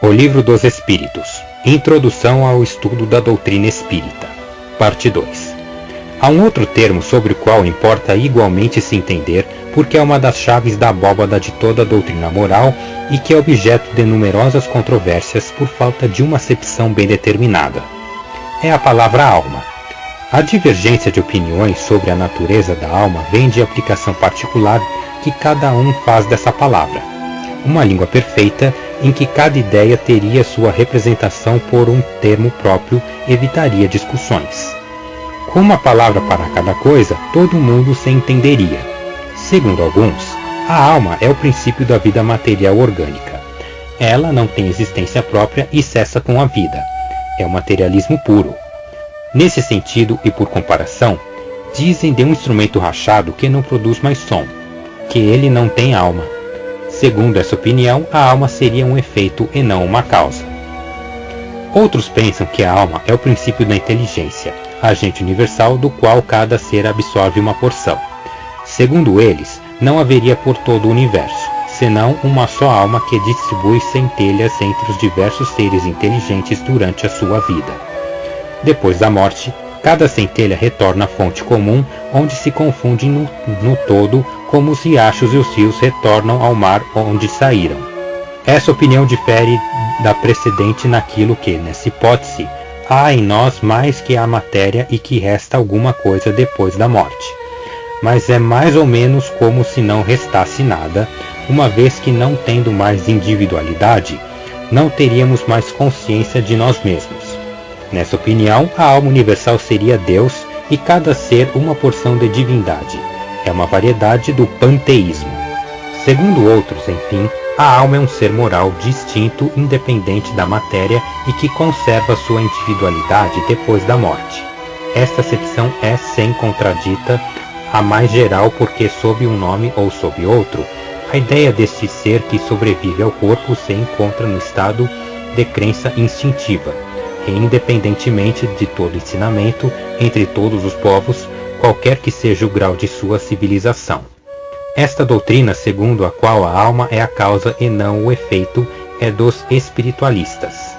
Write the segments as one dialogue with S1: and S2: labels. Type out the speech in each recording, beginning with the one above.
S1: O Livro dos Espíritos. Introdução ao estudo da doutrina espírita. Parte 2. Há um outro termo sobre o qual importa igualmente se entender, porque é uma das chaves da abóbada de toda a doutrina moral e que é objeto de numerosas controvérsias por falta de uma acepção bem determinada. É a palavra alma. A divergência de opiniões sobre a natureza da alma vem de aplicação particular que cada um faz dessa palavra. Uma língua perfeita, em que cada ideia teria sua representação por um termo próprio, evitaria discussões. Com uma palavra para cada coisa, todo mundo se entenderia. Segundo alguns, a alma é o princípio da vida material orgânica. Ela não tem existência própria e cessa com a vida. É o materialismo puro. Nesse sentido e por comparação, dizem de um instrumento rachado que não produz mais som, que ele não tem alma. Segundo essa opinião, a alma seria um efeito e não uma causa. Outros pensam que a alma é o princípio da inteligência, agente universal do qual cada ser absorve uma porção. Segundo eles, não haveria por todo o universo, senão uma só alma que distribui centelhas entre os diversos seres inteligentes durante a sua vida. Depois da morte, cada centelha retorna à fonte comum, onde se confundem no todo, como os riachos e os rios retornam ao mar onde saíram. Essa opinião difere da precedente naquilo que, nessa hipótese, há em nós mais que a matéria e que resta alguma coisa depois da morte. Mas é mais ou menos como se não restasse nada, uma vez que, não tendo mais individualidade, não teríamos mais consciência de nós mesmos. Nessa opinião, a alma universal seria Deus e cada ser uma porção de divindade. É uma variedade do panteísmo. Segundo outros, enfim, a alma é um ser moral distinto, independente da matéria e que conserva sua individualidade depois da morte. Esta acepção é, sem contradita, a mais geral porque, sob um nome ou sob outro, a ideia deste ser que sobrevive ao corpo se encontra no estado de crença instintiva, e independentemente de todo ensinamento, entre todos os povos, qualquer que seja o grau de sua civilização. Esta doutrina, segundo a qual a alma é a causa e não o efeito, é dos espiritualistas.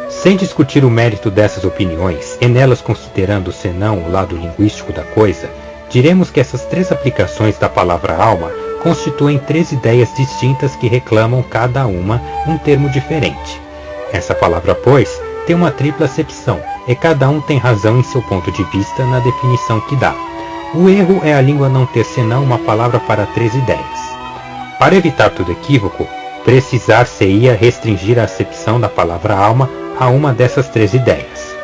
S1: Sem discutir o mérito dessas opiniões, e nelas considerando senão o lado linguístico da coisa, diremos que essas três aplicações da palavra alma constituem três ideias distintas que reclamam cada uma um termo diferente. Essa palavra, pois, tem uma tripla acepção, e cada um tem razão em seu ponto de vista na definição que dá. O erro é a língua não ter senão uma palavra para três ideias. Para evitar todo equívoco, precisar-se-ia restringir a acepção da palavra alma a uma dessas três ideias.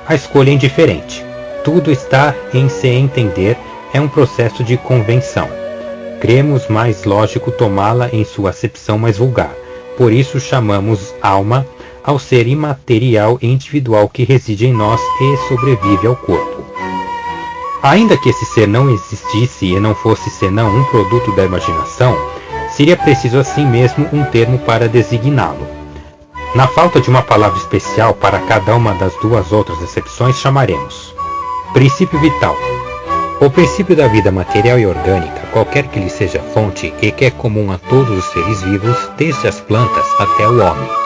S1: A escolha é indiferente. Tudo está em se entender, é um processo de convenção. Cremos mais lógico tomá-la em sua acepção mais vulgar. Por isso chamamos alma ao ser imaterial e individual que reside em nós e sobrevive ao corpo. Ainda que esse ser não existisse e não fosse senão um produto da imaginação, seria preciso assim mesmo um termo para designá-lo. Na falta de uma palavra especial para cada uma das duas outras acepções, chamaremos princípio vital. O princípio da vida material e orgânica, qualquer que lhe seja fonte e que é comum a todos os seres vivos, desde as plantas até o homem.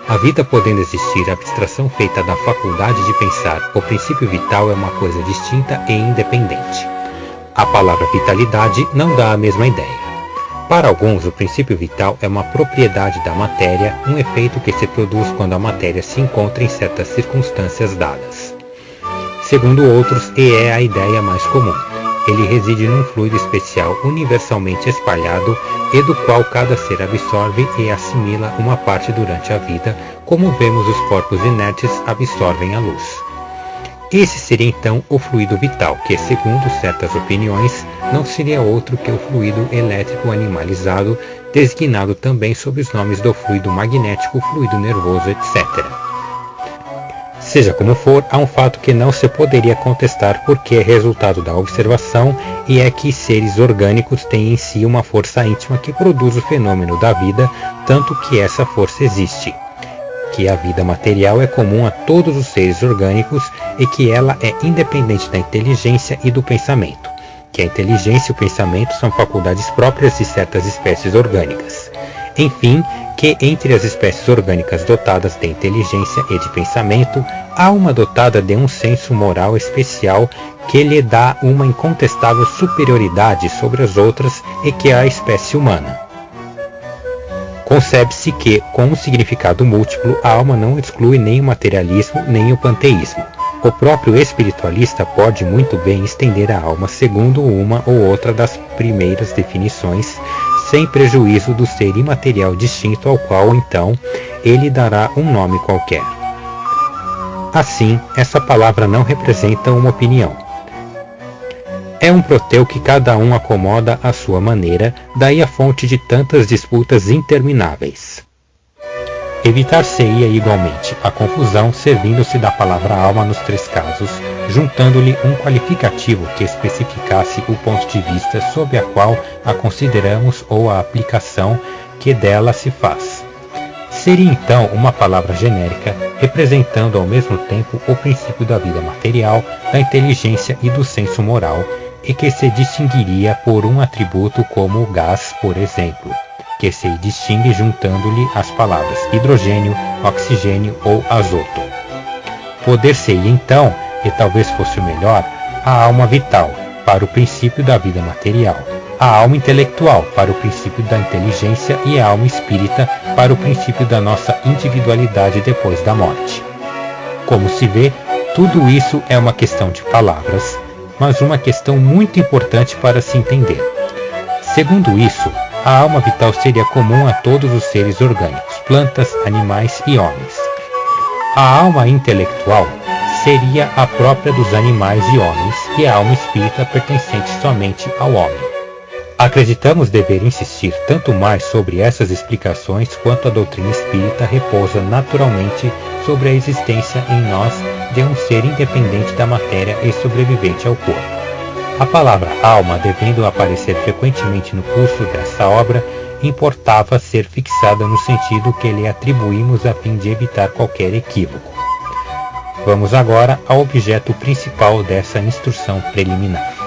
S1: A vida podendo existir, a abstração feita da faculdade de pensar, o princípio vital é uma coisa distinta e independente. A palavra vitalidade não dá a mesma ideia. Para alguns, o princípio vital é uma propriedade da matéria, um efeito que se produz quando a matéria se encontra em certas circunstâncias dadas. Segundo outros, e é a ideia mais comum, ele reside num fluido especial universalmente espalhado e do qual cada ser absorve e assimila uma parte durante a vida, como vemos os corpos inertes absorvem a luz. Esse seria então o fluido vital, que, segundo certas opiniões, não seria outro que o fluido elétrico animalizado, designado também sob os nomes do fluido magnético, fluido nervoso, etc. Seja como for, há um fato que não se poderia contestar porque é resultado da observação e é que seres orgânicos têm em si uma força íntima que produz o fenômeno da vida, tanto que essa força existe. Que a vida material é comum a todos os seres orgânicos e que ela é independente da inteligência e do pensamento. Que a inteligência e o pensamento são faculdades próprias de certas espécies orgânicas. Enfim, que entre as espécies orgânicas dotadas de inteligência e de pensamento, há uma dotada de um senso moral especial que lhe dá uma incontestável superioridade sobre as outras e que é a espécie humana. Concebe-se que, com um significado múltiplo, a alma não exclui nem o materialismo nem o panteísmo. O próprio espiritualista pode muito bem estender a alma segundo uma ou outra das primeiras definições, sem prejuízo do ser imaterial distinto ao qual, então, ele dará um nome qualquer. Assim, essa palavra não representa uma opinião. É um proteu que cada um acomoda à sua maneira, daí a fonte de tantas disputas intermináveis. Evitar-se-ia igualmente a confusão servindo-se da palavra alma nos três casos, juntando-lhe um qualificativo que especificasse o ponto de vista sob a qual a consideramos ou a aplicação que dela se faz. Seria então uma palavra genérica, representando ao mesmo tempo o princípio da vida material, da inteligência e do senso moral, e que se distinguiria por um atributo como o gás, por exemplo, que se distingue juntando-lhe as palavras hidrogênio, oxigênio ou azoto. Poder-se-ia então, e talvez fosse o melhor, a alma vital, para o princípio da vida material, a alma intelectual, para o princípio da inteligência, e a alma espírita, para o princípio da nossa individualidade depois da morte. Como se vê, tudo isso é uma questão de palavras, mas uma questão muito importante para se entender. Segundo isso, a alma vital seria comum a todos os seres orgânicos, plantas, animais e homens. A alma intelectual seria a própria dos animais e homens, e a alma espírita pertencente somente ao homem. Acreditamos dever insistir tanto mais sobre essas explicações quanto a doutrina espírita repousa naturalmente sobre a existência em nós de um ser independente da matéria e sobrevivente ao corpo. A palavra alma, devendo aparecer frequentemente no curso dessa obra, importava ser fixada no sentido que lhe atribuímos a fim de evitar qualquer equívoco. Vamos agora ao objeto principal dessa instrução preliminar.